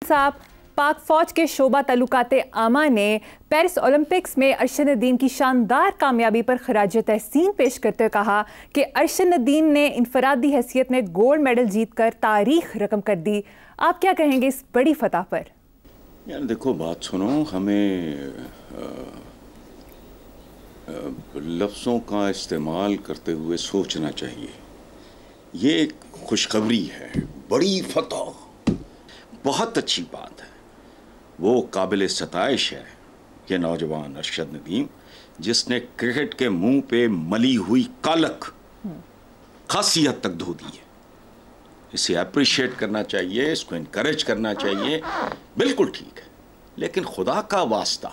साहब, पाक फौज के शोबा तल्लुकाते आमा ने पेरिस ओलंपिक्स में अरशद नदीम की शानदार कामयाबी पर खराज तहसीन पेश करते हुए कहा कि अरशद नदीम ने इनफरादी हैसियत में गोल्ड मेडल जीतकर तारीख रकम कर दी। आप क्या कहेंगे इस बड़ी फतह पर? यार देखो, बात सुनो, हमें लफ्ज़ों का इस्तेमाल करते हुए सोचना चाहिए। ये एक खुशखबरी है, बड़ी फतह, बहुत अच्छी बात है। वो काबिल सताइश है ये नौजवान अरशद नदीम, जिसने क्रिकेट के मुंह पे मली हुई कालक खासी हद तक धो दी है। इसे अप्रिशिएट करना चाहिए, इसको इनकरेज करना चाहिए, बिल्कुल ठीक है। लेकिन खुदा का वास्ता,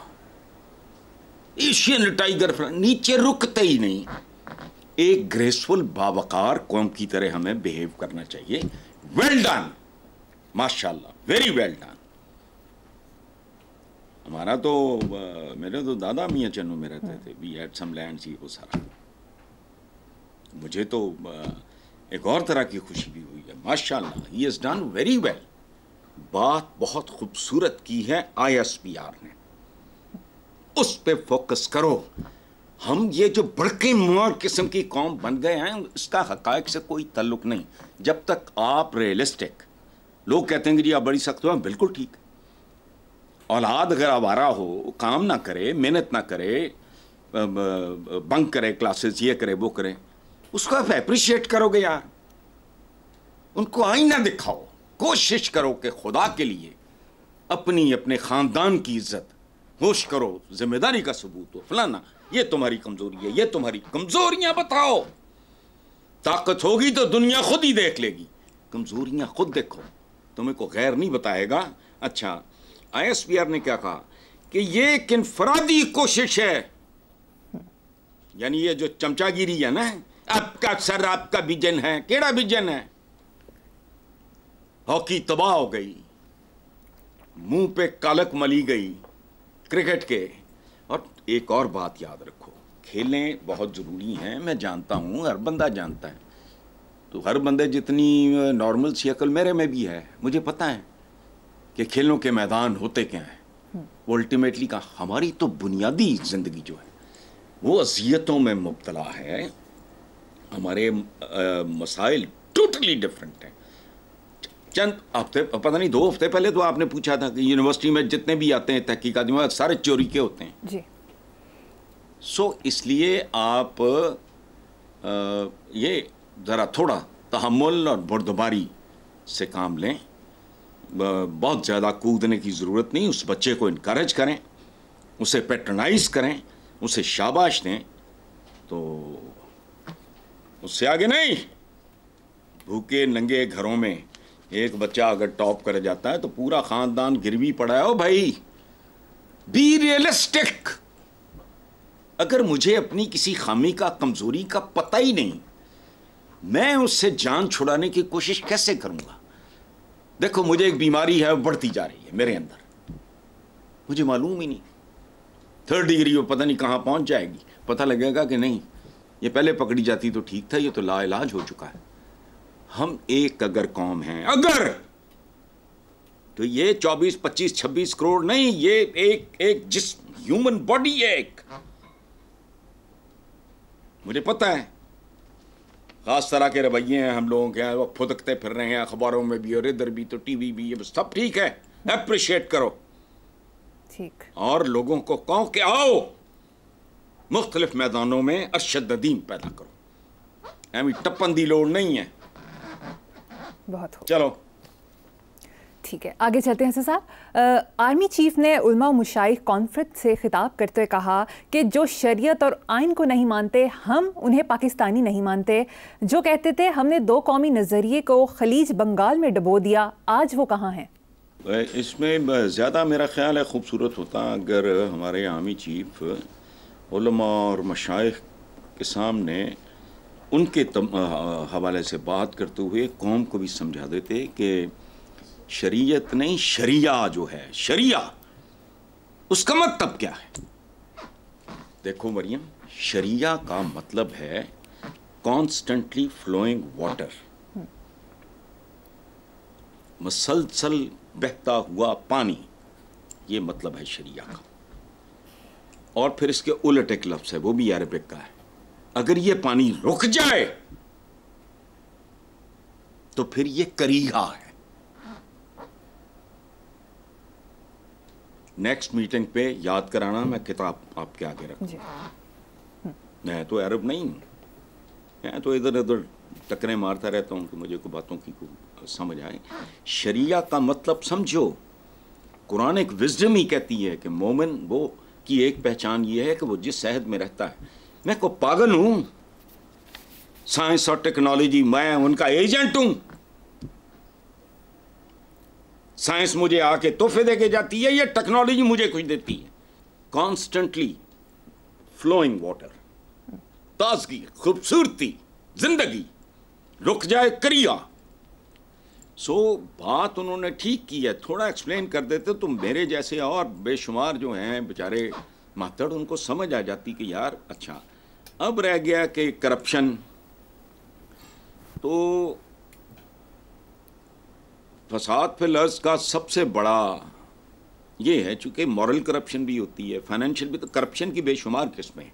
एशियन टाइगर नीचे रुकते ही नहीं। एक ग्रेसफुल बावकार कौम की तरह हमें बिहेव करना चाहिए। वेल डन, माशाल्लाह, वेरी वेल डन। हमारा तो मेरे तो दादा मियाँ चन्नू में रहते थे, वी हैड सम लैंड्स, ये वो सारा। मुझे तो एक और तरह की खुशी भी हुई है, माशाल्लाह, he has done very well. बात बहुत खूबसूरत की है ISPR ने, उस पे फोकस करो। हम ये जो बड़के मुआर किस्म की कौम बन गए हैं, इसका हकायक से कोई ताल्लुक नहीं। जब तक आप रियलिस्टिक, लोग कहते हैं कि जी आप बड़ी सख्त हो, बिल्कुल ठीक। औलाद अगर आवारा हो, काम ना करे, मेहनत ना करे, बंक करे क्लासेस, ये करे वो करे, उसको आप अप्रिशिएट करोगे यार। उनको आईना दिखाओ, कोशिश करो कि खुदा के लिए अपनी अपने खानदान की इज्जत होश करो, जिम्मेदारी का सबूत हो। फलाना ये तुम्हारी कमजोरी है, ये तुम्हारी कमजोरियां बताओ। ताकत होगी तो दुनिया खुद ही देख लेगी, कमजोरियां खुद देखो, तुम्हें को गैर नहीं बताएगा। अच्छा, ISPR ने क्या कहा कि ये एक इनफरादी कोशिश है, यानी ये जो चमचागिरी है ना, आपका सर आपका विजन है, केड़ा विजन है? हॉकी तबाह हो गई, मुंह पे कालक मली गई क्रिकेट के। और एक और बात याद रखो, खेलें बहुत जरूरी हैं, मैं जानता हूं, हर बंदा जानता है। तो हर बंदे जितनी नॉर्मल सी अकल मेरे में भी है, मुझे पता है कि खेलों के मैदान होते क्या हैं। वो अल्टीमेटली का हमारी तो बुनियादी जिंदगी जो है वो अजियतों में मुब्तला है। हमारे मसाइल टोटली डिफरेंट हैं। चंद हफ्ते, पता नहीं 2 हफ्ते पहले तो आपने पूछा था कि यूनिवर्सिटी में जितने भी आते हैं तहकीकात सारे चोरी के होते हैं जी। इसलिए आप ये ज़रा थोड़ा तहम्मुल और बुर्दबारी से काम लें। बहुत ज़्यादा कूदने की ज़रूरत नहीं। उस बच्चे को इनकरेज करें, उसे पैट्रनाइज करें, उसे शाबाश दें, तो उससे आगे नहीं। भूखे नंगे घरों में एक बच्चा अगर टॉप कर जाता है तो पूरा खानदान गिरवी पड़ा है। ओ भाई, बी रियलिस्टिक। अगर मुझे अपनी किसी खामी का, कमजोरी का पता ही नहीं, मैं उससे जान छुड़ाने की कोशिश कैसे करूंगा? देखो, मुझे एक बीमारी है, बढ़ती जा रही है मेरे अंदर, मुझे मालूम ही नहीं। 3rd डिग्री वो पता नहीं कहां पहुंच जाएगी। पता लगेगा कि नहीं, ये पहले पकड़ी जाती तो ठीक था, ये तो लाइलाज हो चुका है। हम एक अगर कौम हैं, अगर, तो ये 24, 25, 26 करोड़ नहीं, ये एक जिस्म, ह्यूमन बॉडी है एक। मुझे पता है खास तरह के रवैये हैं हम लोगों के, वो फुदकते फिर रहे हैं अखबारों में भी और इधर भी, तो टीवी भी, ये सब ठीक है, अप्रिशिएट करो। ठीक। और लोगों को कहो कि आओ मुख्तलिफ मैदानों में अरशद नदीम पैदा करो। एमी टप्पन दी लोड़ नहीं है। बहुत हो। चलो ठीक है, आगे चलते हैं साहब। आर्मी चीफ ने उलमा मुशाइख कॉन्फ्रेंस से खिताब करते हुए कहा कि जो शरीयत और आइन को नहीं मानते, हम उन्हें पाकिस्तानी नहीं मानते। जो कहते थे हमने 2 कौमी नज़रिए को खलीज बंगाल में डबो दिया, आज वो कहाँ हैं? इसमें ज़्यादा मेरा ख्याल है खूबसूरत होता अगर हमारे आर्मी चीफ उलमा और मशाइख के सामने उनके हवाले से बात करते हुए कौम को भी समझा देते कि शरीयत नहीं, शरिया जो है, शरिया, उसका मतलब क्या है? देखो मरियम, शरिया का मतलब है कॉन्स्टेंटली फ्लोइंग वाटर, मुसलसल बहता हुआ पानी, ये मतलब है शरिया का। और फिर इसके उलट एक लफ्ज़ है, वो भी अरबिक का है, अगर ये पानी रुक जाए तो फिर ये करीहा है। नेक्स्ट मीटिंग पे याद कराना, मैं किताब आपके आगे रखूं। मैं तो अरब नहीं हूं, मैं तो इधर उधर टकरे मारता रहता हूं कि मुझे को बातों की को समझ आए। शरिया का मतलब समझो। कुरान एक विजडम ही कहती है कि मोमिन वो की एक पहचान ये है कि वो जिस शहद में रहता है। मैं को पागल हूं? साइंस और टेक्नोलॉजी, मैं उनका एजेंट हूं। साइंस मुझे आके तोहफे देके जाती है या टेक्नोलॉजी मुझे कुछ देती है? कॉन्स्टेंटली फ्लोइंग वाटर, ताजगी, खूबसूरती, जिंदगी, रुक जाए करिया। सो बात उन्होंने ठीक की है, थोड़ा एक्सप्लेन कर देते तो मेरे जैसे और बेशुमार जो हैं बेचारे मातड़, उनको समझ आ जाती कि यार अच्छा। अब रह गया कि करप्शन, तो फसाद फिल अर्ज़ का सबसे बड़ा ये है, चूंकि मॉरल करप्शन भी होती है, फाइनेंशियल भी, तो करप्शन की बेशुमार किस्में।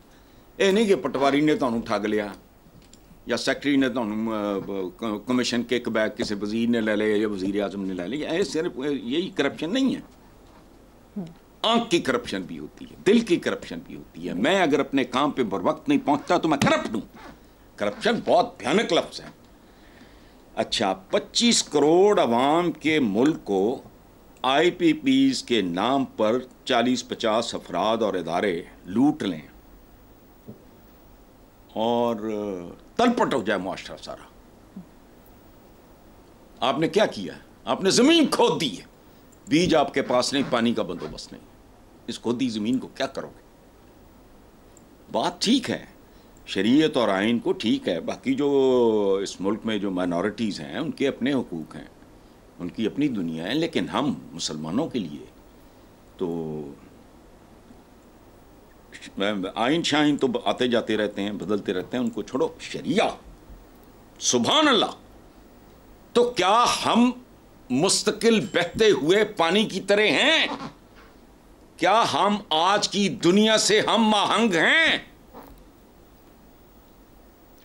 ये नहीं कि पटवारी ने तुहानू ठग लिया या सेक्रेटरी ने तुहानू कमीशन के एक बैग किसी वजीर ने ले लिया या वजीर आजम ने ले लिया। ये सिर्फ यही करप्शन नहीं है, आंख की करप्शन भी होती है, दिल की करप्शन भी होती है। मैं अगर अपने काम पे बर वक्त नहीं पहुंचता तो मैं करप्ट हूं। करप्शन बहुत भयानक लफ्ज़ है। अच्छा, 25 करोड़ अवाम के मुल्क को IPPs के नाम पर 40-50 अफराद और इदारे लूट लें और तलपट हो जाए मुआशरा सारा। आपने क्या किया? आपने जमीन खोद दी है, बीज आपके पास नहीं, पानी का बंदोबस्त नहीं, इस खोदी जमीन को क्या करोगे? बात ठीक है, शरीयत और आइन को ठीक है, बाकी जो इस मुल्क में जो माइनॉरिटीज़ हैं उनके अपने हुकूक हैं, उनकी अपनी दुनिया है। लेकिन हम मुसलमानों के लिए तो आइन शाइन तो आते जाते रहते हैं, बदलते रहते हैं, उनको छोड़ो। शरिया, सुभान अल्लाह। तो क्या हम मुस्तकिल बहते हुए पानी की तरह हैं? क्या हम आज की दुनिया से हम आहंग हैं?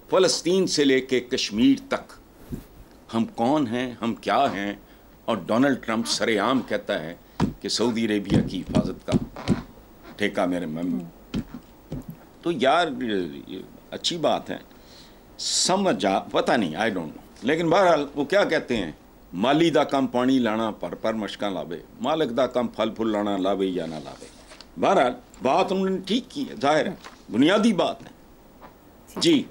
फलस्तीन से लेके कश्मीर तक हम कौन हैं, हम क्या हैं? और डोनाल्ड ट्रंप सरेआम कहता है कि सऊदी अरेबिया की हिफाजत का ठेका मेरे तो यार ये अच्छी बात है, समझ आ, पता नहीं, आई डोंट नो। लेकिन बहरहाल वो क्या कहते हैं, माली दा कम पानी लाना पर मशकां लावे, मालिक दा कम फल फुल लाना लावे या ना लावे। बहरहाल बात उन्होंने ठीक की है, जाहिर है, बुनियादी बात है जी।